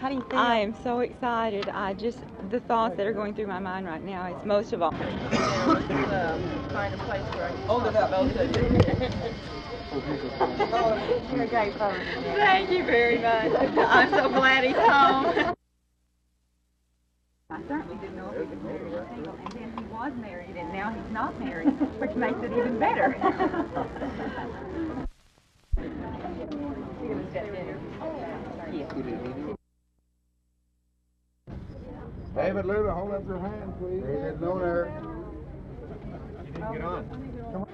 How do you feel? I am so excited. The thoughts that are going through my mind right now is most of all. Find a place where I can hold it up. Both of you. You're a great person. Thank you very much. I'm so glad he's home. I certainly didn't know if he was married or single, and then he was married, and now he's not married, which makes it even better. David Lula, hold up your hand, please. David Lula. You didn't get on. Come on.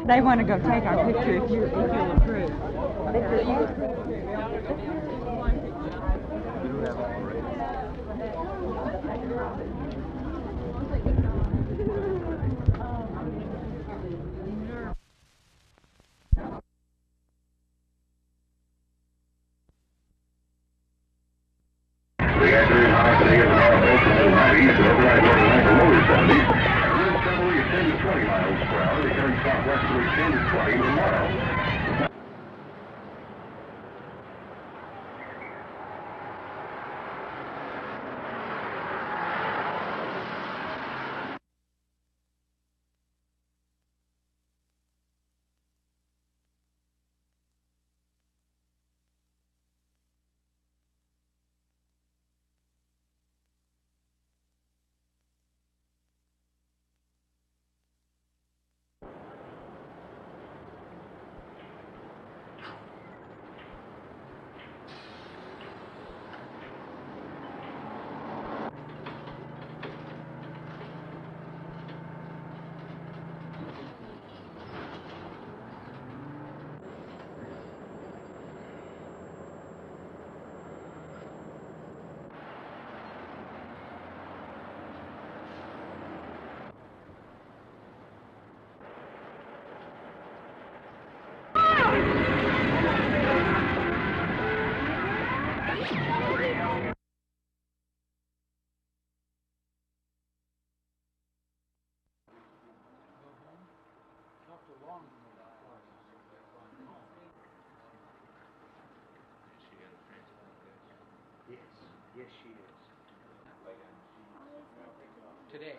They want to go take our picture if you'll approve. Yes, she is. Today.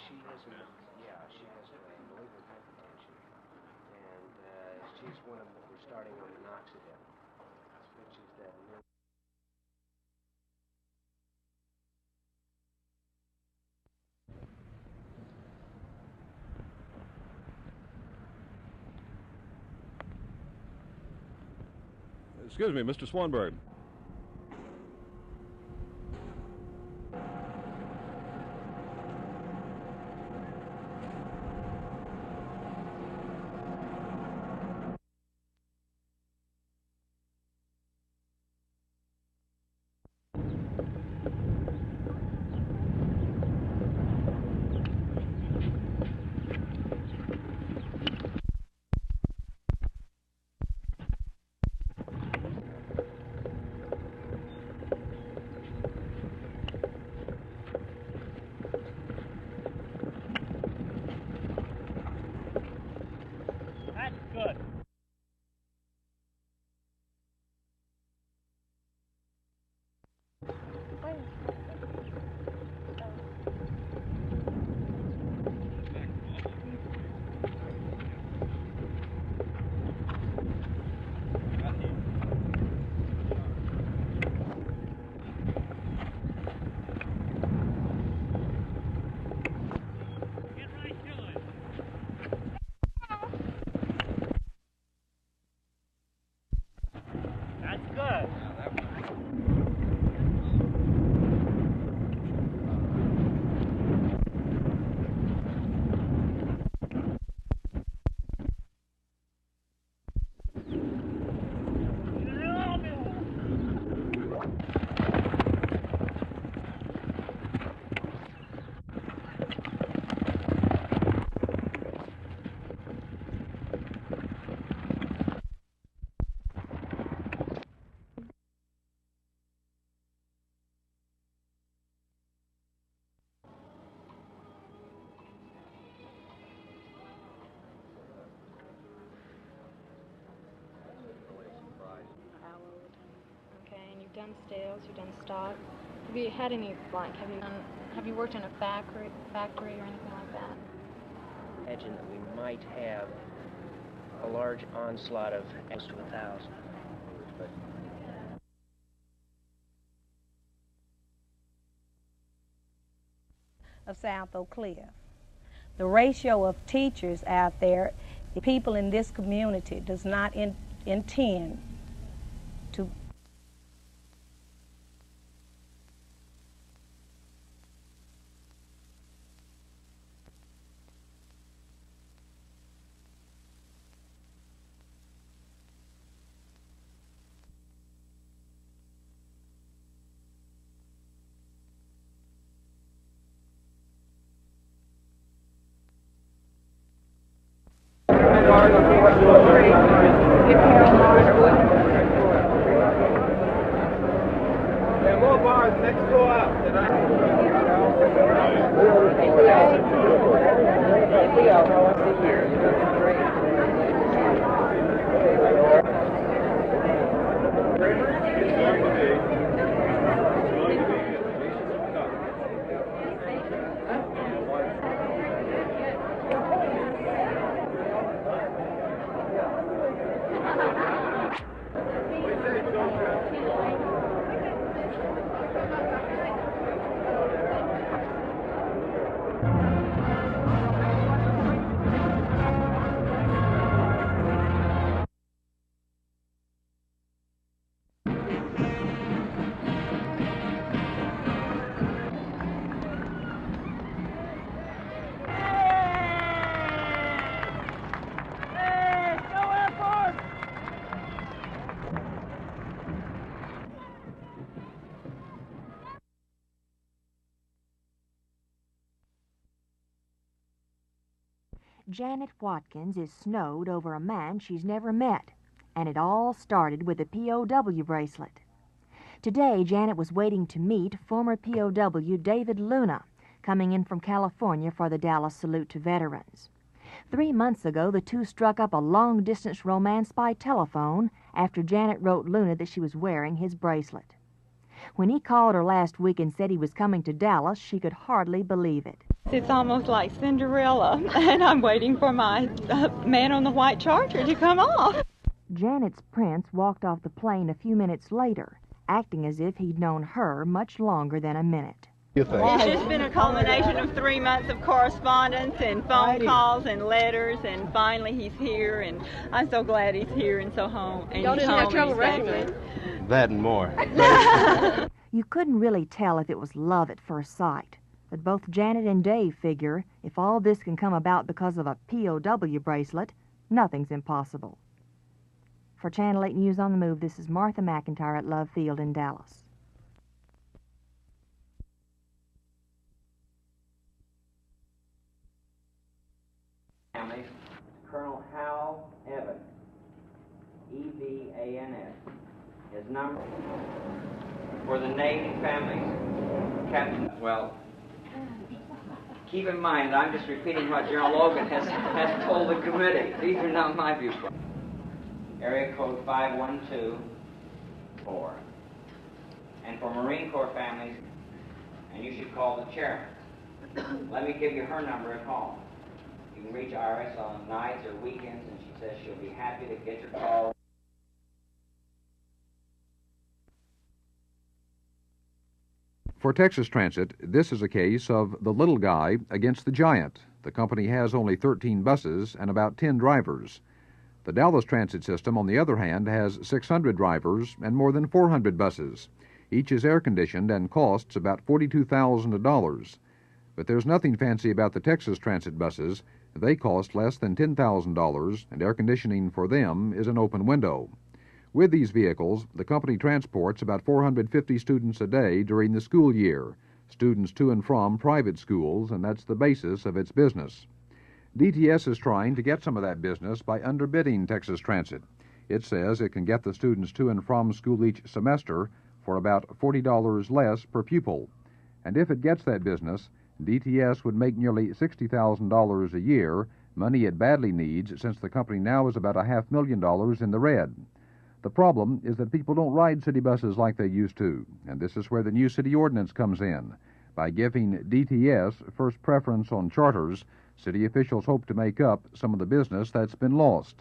She has, she has malignant hypertension, and she's one of them. We're starting on minoxidil, which is that. Excuse me, Mr. Swanberg. done stills, you've done stock. Have you had any, like, have you worked in a factory or anything like that? Imagine that we might have a large onslaught of close to 1,000. But of South Oak Cliff. The ratio of teachers out there, the people in this community does not intend to more bars, next go up. Janet Watkins is snowed over a man she's never met, and it all started with a POW bracelet. Today, Janet was waiting to meet former POW David Luna, coming in from California for the Dallas Salute to Veterans. 3 months ago, the two struck up a long-distance romance by telephone after Janet wrote Luna that she was wearing his bracelet. When he called her last week and said he was coming to Dallas, she could hardly believe it. It's almost like Cinderella, and I'm waiting for my man on the white charger to come off. Janet's prince walked off the plane a few minutes later, acting as if he'd known her much longer than a minute. It's just been a culmination of 3 months of correspondence and phone calls and letters, and finally he's here, and I'm so glad he's here and so home. And Y'all he's didn't have home trouble and recognizing safely. That and more. You couldn't really tell if it was love at first sight, but both Janet and Dave figure if all this can come about because of a POW bracelet, nothing's impossible. For Channel 8 News on the Move, this is Martha McIntyre at Love Field in Dallas. Colonel Hal Evans, E-V-A-N-S. His number for the Navy families, Captain. Well, keep in mind, I'm just repeating what General Logan has told the committee. These are not my views. Area code 5124. And for Marine Corps families, and you should call the chairman. Let me give you her number at home. You can reach Iris on nights or weekends, and she says she'll be happy to get your call. For Texas Transit, this is a case of the little guy against the giant. The company has only 13 buses and about 10 drivers. The Dallas Transit System, on the other hand, has 600 drivers and more than 400 buses. Each is air-conditioned and costs about $42,000. But there's nothing fancy about the Texas Transit buses. They cost less than $10,000, and air conditioning for them is an open window. With these vehicles, the company transports about 450 students a day during the school year, students to and from private schools, and that's the basis of its business. DTS is trying to get some of that business by underbidding Texas Transit. It says it can get the students to and from school each semester for about $40 less per pupil. And if it gets that business, DTS would make nearly $60,000 a year, money it badly needs since the company now is about $500,000 in the red. The problem is that people don't ride city buses like they used to, and this is where the new city ordinance comes in. By giving DTS first preference on charters, city officials hope to make up some of the business that's been lost.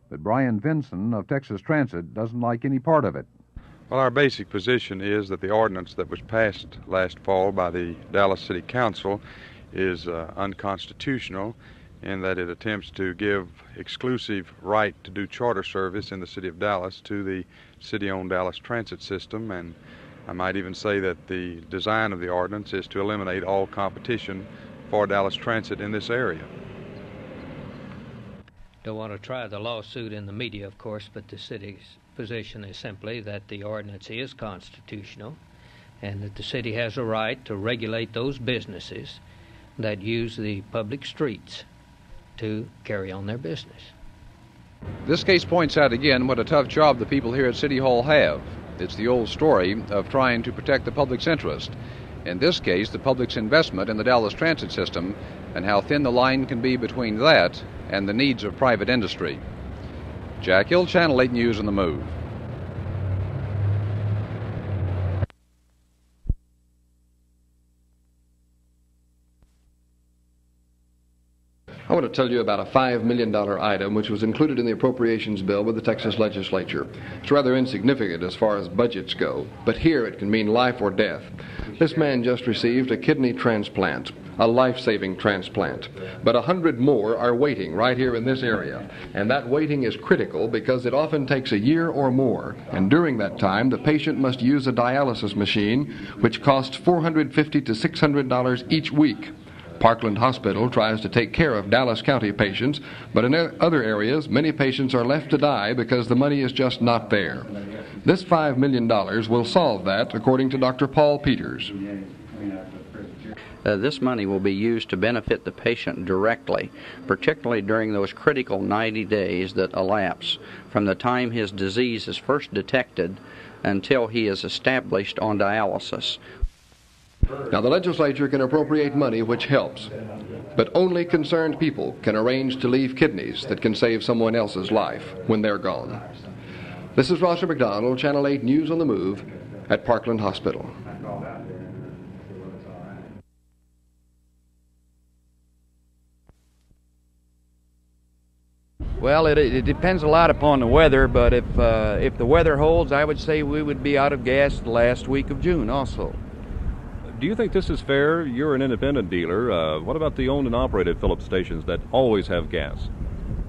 But Brian Vinson of Texas Transit doesn't like any part of it. Well, our basic position is that the ordinance that was passed last fall by the Dallas City Council is unconstitutional in that it attempts to give exclusive right to do charter service in the city of Dallas to the city-owned Dallas Transit System, and I might even say that the design of the ordinance is to eliminate all competition for Dallas Transit in this area. Don't want to try the lawsuit in the media, of course, but the city's position is simply that the ordinance is constitutional and that the city has a right to regulate those businesses that use the public streets to carry on their business. This case points out again what a tough job the people here at City Hall have. It's the old story of trying to protect the public's interest. In this case, the public's investment in the Dallas Transit System and how thin the line can be between that and the needs of private industry. Jack Hill, Channel 8 News on the Move. I want to tell you about a $5 million item which was included in the appropriations bill with the Texas legislature. It's rather insignificant as far as budgets go, but here it can mean life or death. This man just received a kidney transplant, a life-saving transplant, but 100 more are waiting right here in this area, and that waiting is critical because it often takes a year or more, and during that time the patient must use a dialysis machine which costs $450 to $600 each week. Parkland Hospital tries to take care of Dallas County patients, but in other areas, many patients are left to die because the money is just not there. This $5 million will solve that, according to Dr. Paul Peters. This money will be used to benefit the patient directly, particularly during those critical 90 days that elapse from the time his disease is first detected until he is established on dialysis. Now, the legislature can appropriate money which helps, but only concerned people can arrange to leave kidneys that can save someone else's life when they're gone. This is Roger McDonald, Channel 8 News on the Move at Parkland Hospital. Well, it depends a lot upon the weather, but if the weather holds, I would say we would be out of gas the last week of June also. Do you think this is fair? You're an independent dealer. What about the owned and operated Phillips stations that always have gas?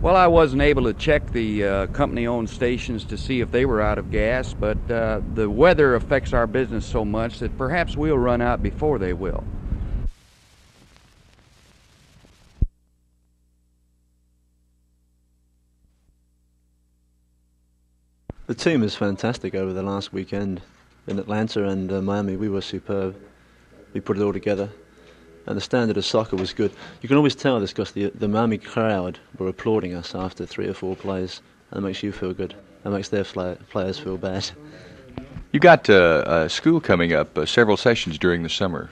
Well, I wasn't able to check the company-owned stations to see if they were out of gas, but the weather affects our business so much that perhaps we'll run out before they will. The team is fantastic over the last weekend in Atlanta and Miami. We were superb. We put it all together, and the standard of soccer was good. You can always tell this because the Miami crowd were applauding us after 3 or 4 plays, and it makes you feel good. It makes their players feel bad. You got school coming up, several sessions during the summer.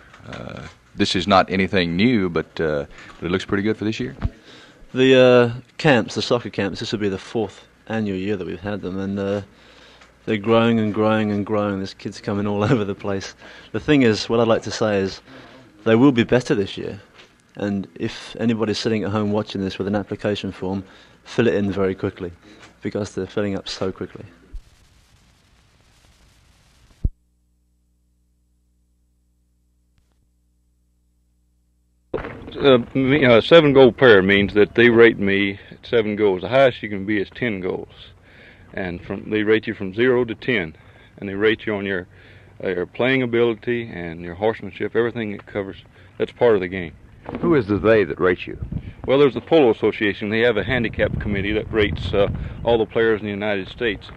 This is not anything new, but it looks pretty good for this year. The camps, the soccer camps, this will be the 4th annual year that we've had them, and they're growing and growing and growing. There's kids coming all over the place. The thing is, what I'd like to say is, they will be better this year. And if anybody's sitting at home watching this with an application form, fill it in very quickly, because they're filling up so quickly. A 7-goal pair means that they rate me at 7 goals. The highest you can be is 10 goals. And they rate you from 0 to 10, and they rate you on your playing ability and your horsemanship, everything it covers. That's part of the game. Who is the they that rates you? Well, there's the Polo Association. They have a handicap committee that rates all the players in the United States,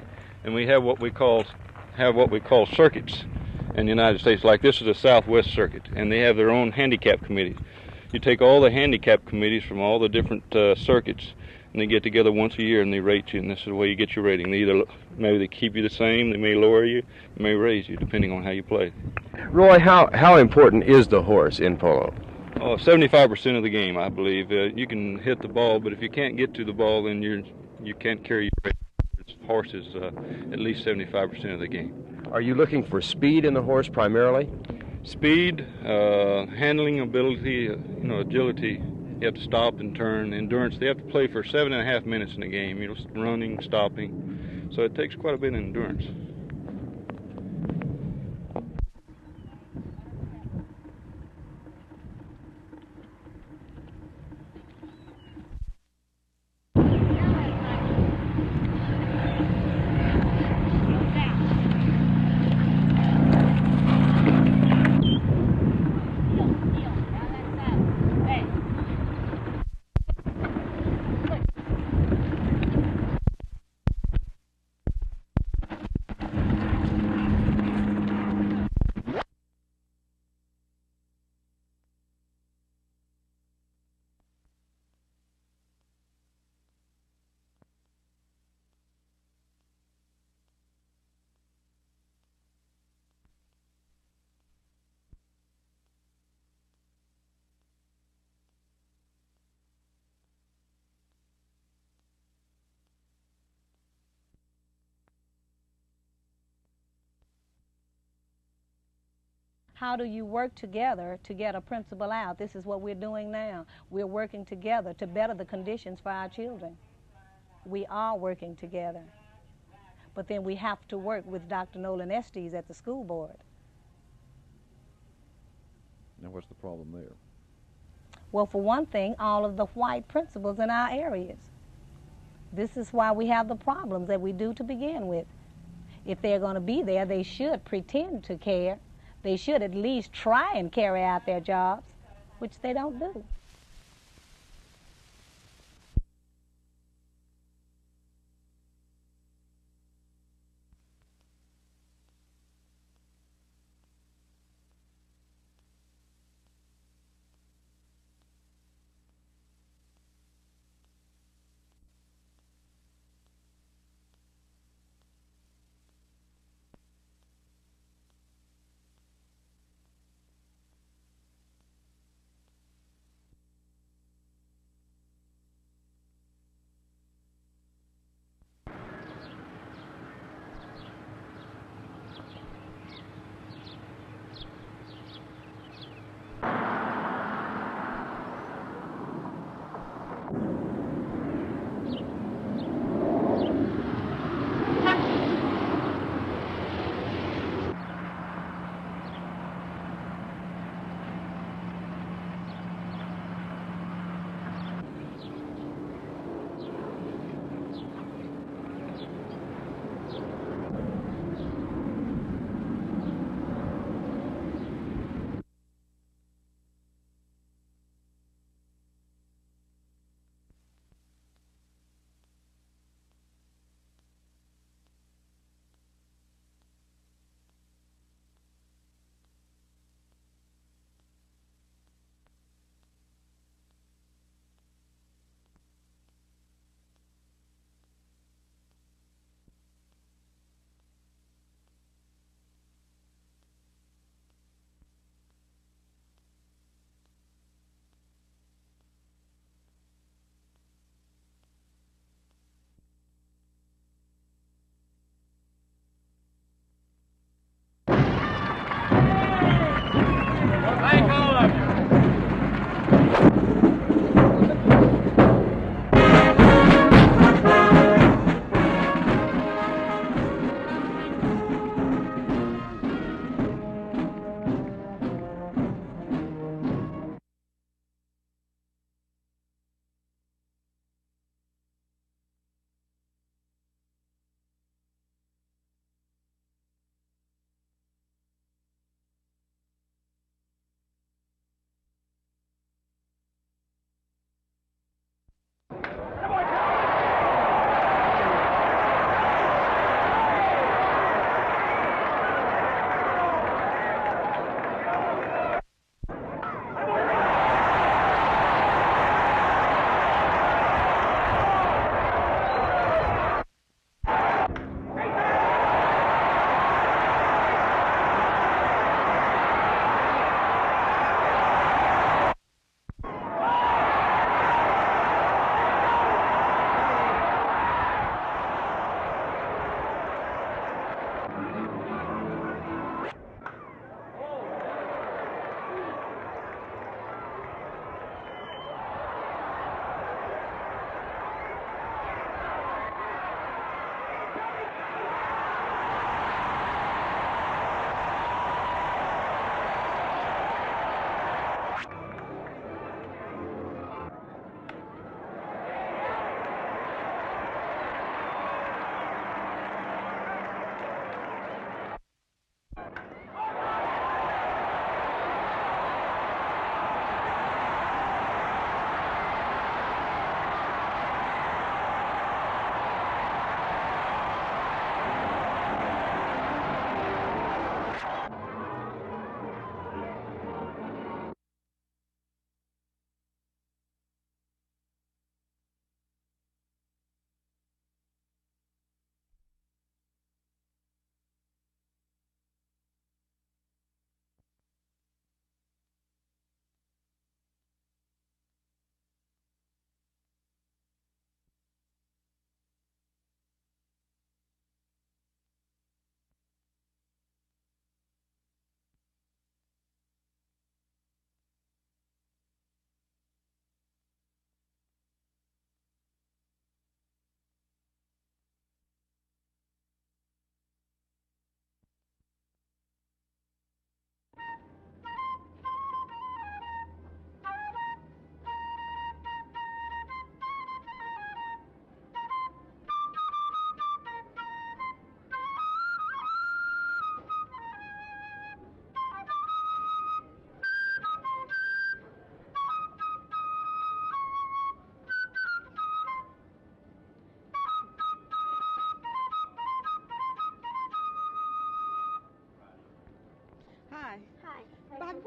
and we have what we call circuits in the United States. Like this is a Southwest circuit, and they have their own handicap committee. You take all the handicap committees from all the different circuits, and they get together once a year and they rate you, and this is the way you get your rating. Maybe they keep you the same, they may lower you, they may raise you, depending on how you play. Roy, how important is the horse in polo? 75% of the game, I believe. You can hit the ball, but if you can't get to the ball, then you can't carry your rating. horses at least 75% of the game. Are you looking for speed in the horse primarily? Speed, handling ability, agility. You have to stop and turn, endurance. They have to play for 7.5 minutes in a game, running, stopping. So it takes quite a bit of endurance. How do you work together to get a principal out? This is what we're doing now. We're working together to better the conditions for our children. We are working together. But then we have to work with Dr. Nolan Estes at the school board. Now what's the problem there? Well, for one thing, all of the white principals in our areas. This is why we have the problems that we do to begin with. If they're going to be there, they should pretend to care. They should at least try and carry out their jobs, which they don't do.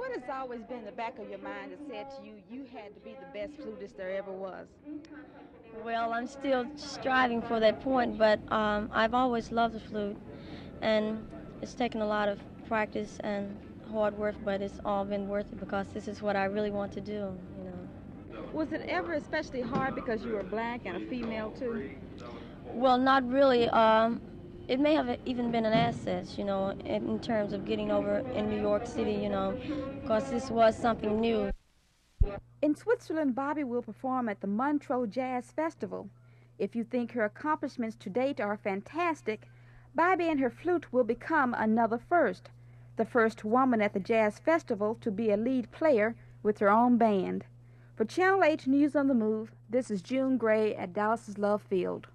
what has always been in the back of your mind that said to you, you had to be the best flutist there ever was? Well, I'm still striving for that point, but I've always loved the flute, and it's taken a lot of practice and hard work, but it's all been worth it because this is what I really want to do, you know. Was it ever especially hard because you were black and a female too? Well, not really. It may have even been an asset, you know, in terms of getting over in New York City, you know, because this was something new. In Switzerland, Bobby will perform at the Montreux Jazz Festival. If you think her accomplishments to date are fantastic, Bobby and her flute will become another first. The first woman at the Jazz Festival to be a lead player with her own band. For Channel 8 News on the Move, this is June Gray at Dallas's Love Field.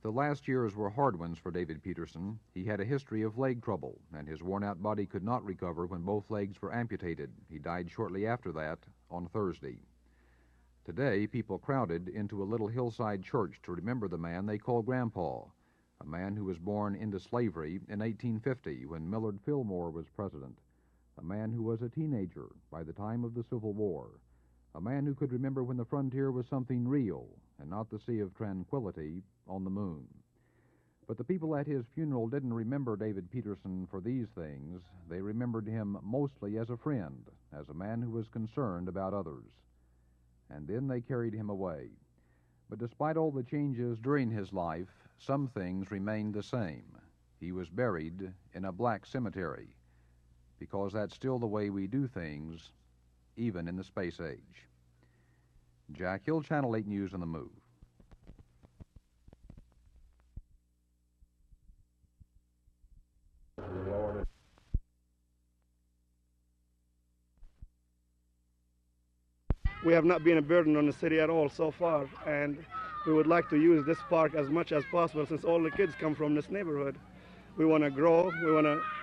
The last years were hard ones for David Peterson. He had a history of leg trouble, and his worn-out body could not recover when both legs were amputated. He died shortly after that, on Thursday. Today, people crowded into a little hillside church to remember the man they call Grandpa, a man who was born into slavery in 1850 when Millard Fillmore was president, a man who was a teenager by the time of the Civil War, a man who could remember when the frontier was something real and not the sea of tranquility on the moon. But the people at his funeral didn't remember David Peterson for these things. They remembered him mostly as a friend, as a man who was concerned about others. And then they carried him away. But despite all the changes during his life, some things remained the same. He was buried in a black cemetery, because that's still the way we do things, even in the space age. Jack Hill, Channel 8 News on the Move. We have not been a burden on the city at all so far, and we would like to use this park as much as possible since all the kids come from this neighborhood. We want to grow,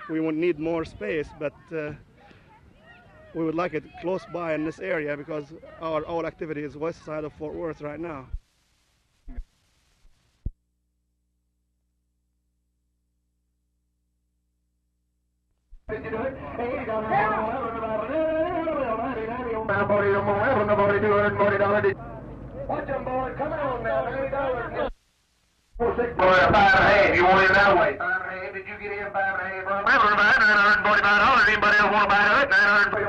we need more space, but we would like it close by in this area because our activity is west side of Fort Worth right now. Watch them, boy. Come on now. $30. $5.5. You want it that way? $5.5. Did you get in $5.5? $945. Anybody else want to buy it? $900.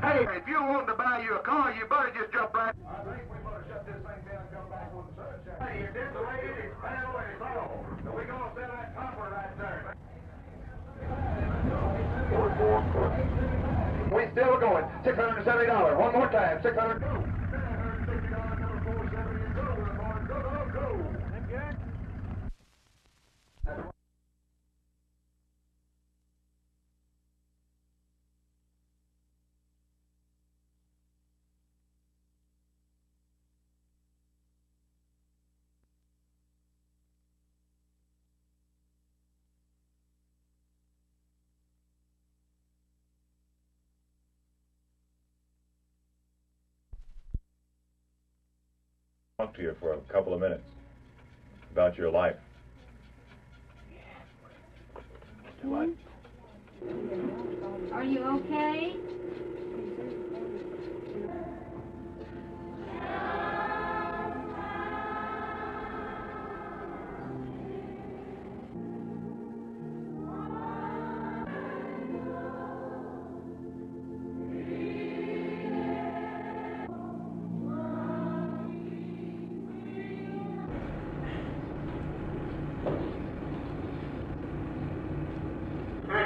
Hey, if you want to buy you a car, you better just jump right. I think we better shut this thing down and come back with the sunshine. Hey, you did the way it is. Away, so we're going to sell that copper right there. We still going. $670. One more time. $600. Talk to you for a couple of minutes about your life. What? Are you okay? I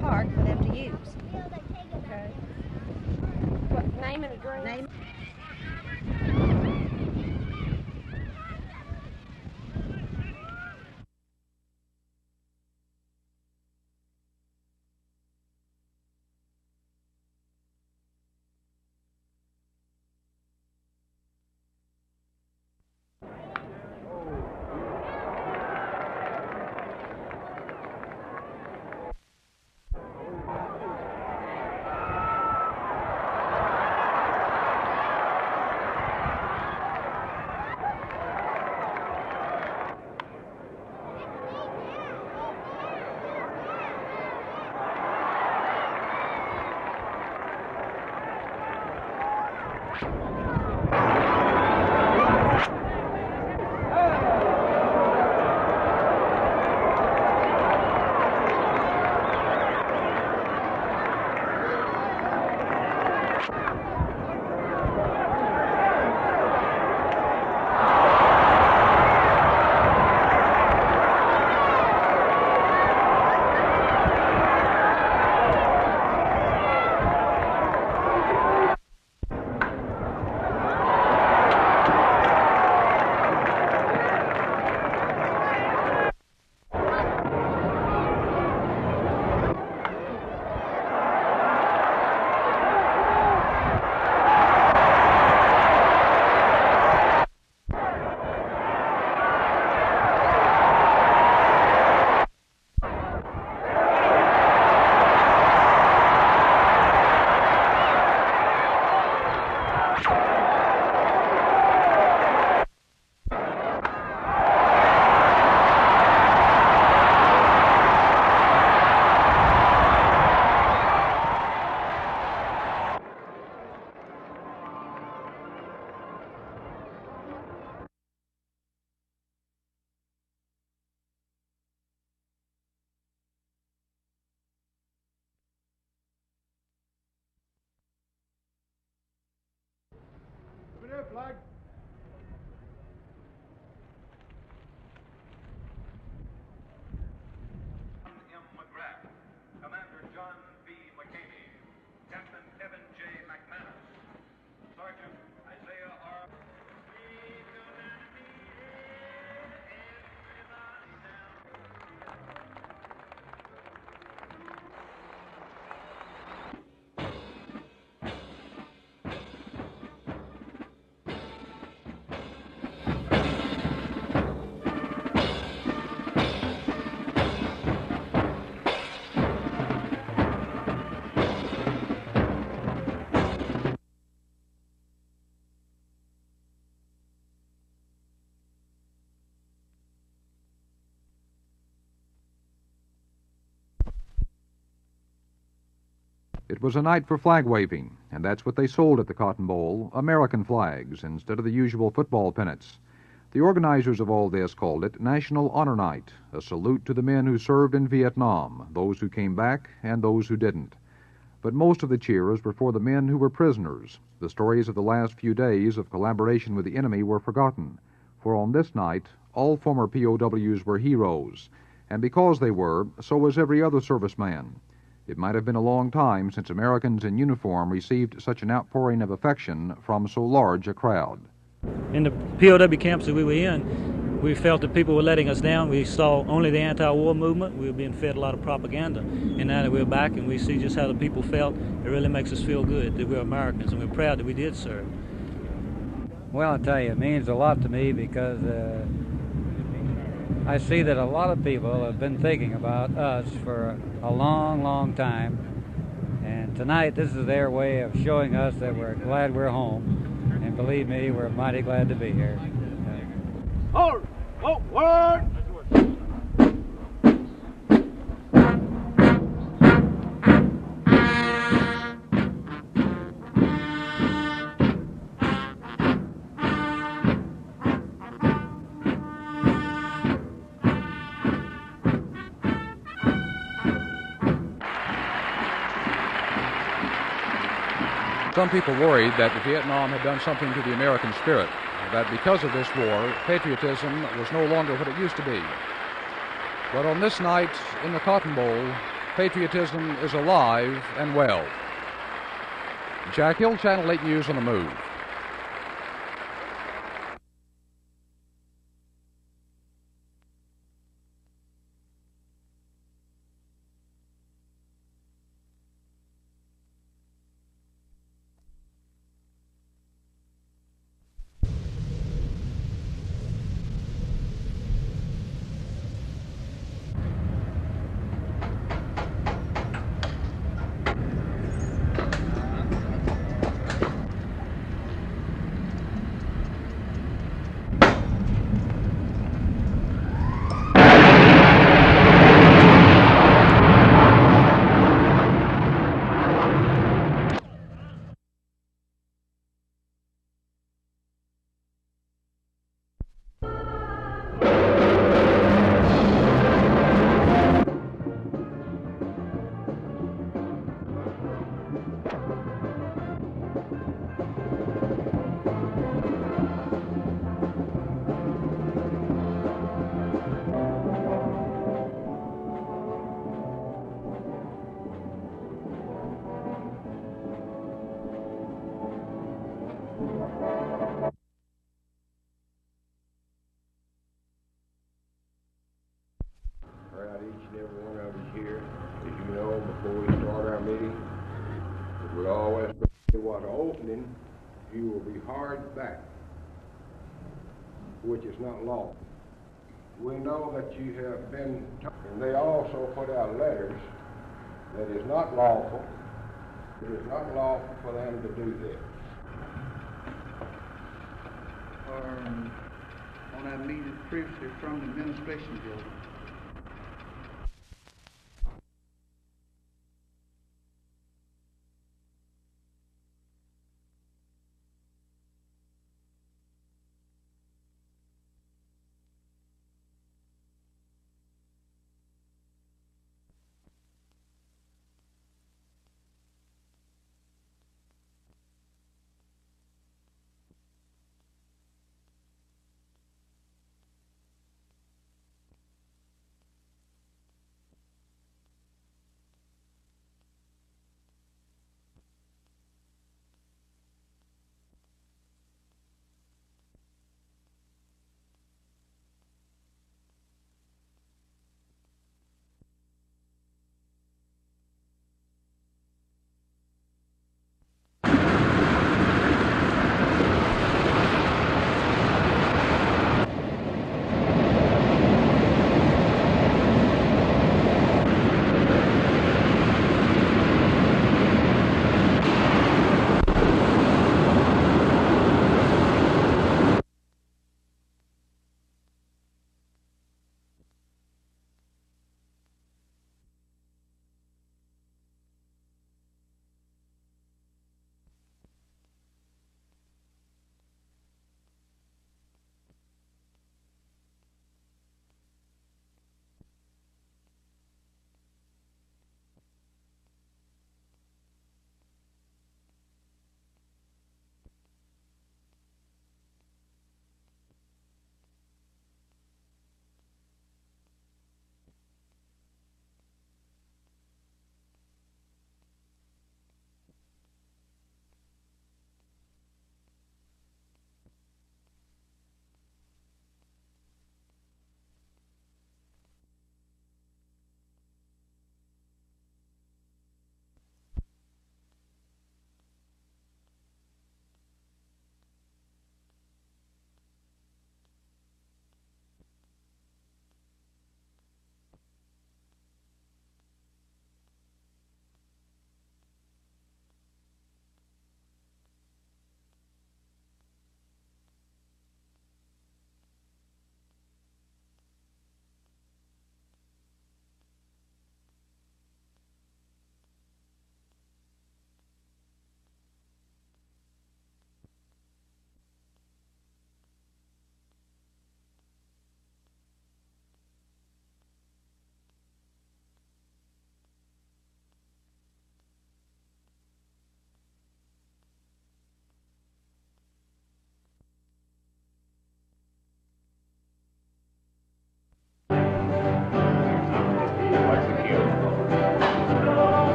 Park for them to use. Okay. What, name and address? Name. Flag. M. McGrath, Commander John B. McCain, Captain Kevin J. McManus, Sergeant Isaiah R. It was a night for flag waving, and that's what they sold at the Cotton Bowl, American flags instead of the usual football pennants. The organizers of all this called it National Honor Night, a salute to the men who served in Vietnam, those who came back and those who didn't. But most of the cheers were for the men who were prisoners. The stories of the last few days of collaboration with the enemy were forgotten, for on this night all former POWs were heroes, and because they were, so was every other serviceman. It might have been a long time since Americans in uniform received such an outpouring of affection from so large a crowd. In the POW camps that we were in, we felt that people were letting us down. We saw only the anti-war movement. We were being fed a lot of propaganda. And now that we're back and we see just how the people felt, it really makes us feel good that we're Americans, and we're proud that we did serve. Well, I'll tell you, it means a lot to me because I see that a lot of people have been thinking about us for a long, long time, And tonight, this is their way of showing us that we're glad we're home. And believe me, we're mighty glad to be here. Hold! Oh, word! Some people worried that Vietnam had done something to the American spirit, that because of this war, patriotism was no longer what it used to be. But on this night in the Cotton Bowl, patriotism is alive and well. Jack Hill, Channel 8 News on the Move. Each and every one of us here, as you know, before we start our meeting, we always say what opening you will be hard back, which is not lawful. We know that you have been, and they also put out letters that is not lawful. It is not lawful for them to do this. On our meeting previously from the administration building.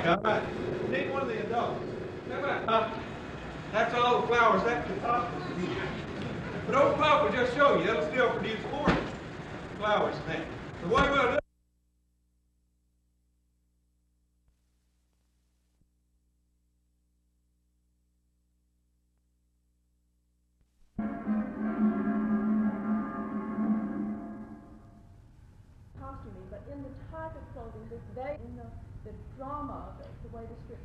All right. Need one of the adults. That's all the flowers that can pop. But those pop will just show you, they'll still produce 40 flowers then. The way we'll do costuming, but in the type of clothing that's they in the drama of it, the way the script